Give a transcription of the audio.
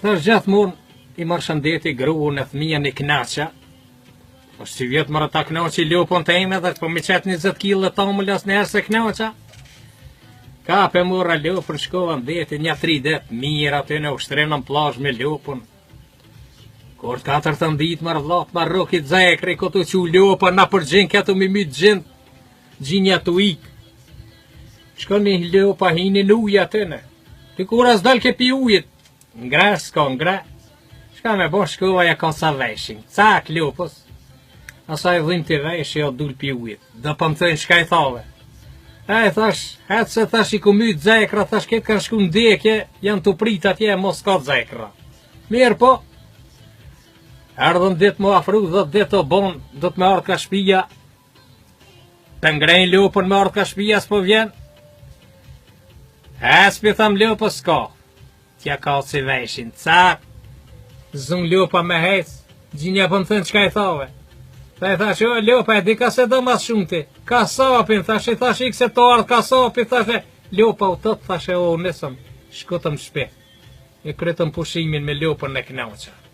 Thash gjithmonë i marshëndeti gruën e fëmijën i knaqa. Po si vjetë mërë ta knaqi lopën të ime dhe po mi qëtë 20 kg të amull as njerë se knaqa. Ka pe mora lopën, shkova në deti, një 3 det mirë aty në ushtrenë në plazh me lopën. Kur 4 ditë mërë vlatë marrokit zekri, këtu që u lopën, na për gjenë këtu mi mytë gjenë, gjinja të ikë. Shkon një lopa hini në ujë aty në. Të kur as dal ke pi ujët, ngres, ka ngres. Shka me bo shkova ja ka sa veshin, cak lopës. Asaj dhim të vesh jo dul pi ujët. Dhe për më thënë shka i thave. Thash, hetë se thash i ku mytë zekra, thash ketë kanë shku në dekje, janë të prit atje, mos ka zekra. Mirë po, ardhën ditë mu afru, dhe ditë të bon, do të me ardhë ka shpija. Të ngrejnë lopën me ardhë ka shpija, s'po vjen. S'pi tham lopës s'ka. Tja ka si veshin, cak. Zun lopa me hec, gjinja për më thënë qka i thave. Thash, o lopa e di ka se do mas shumë ti. Ka sapin, thash i se të ardhë ka sapin, thash lopa u tëtë, thash o nësëm, shkotëm shpe. E krytëm pushimin me lopën e knaqqa.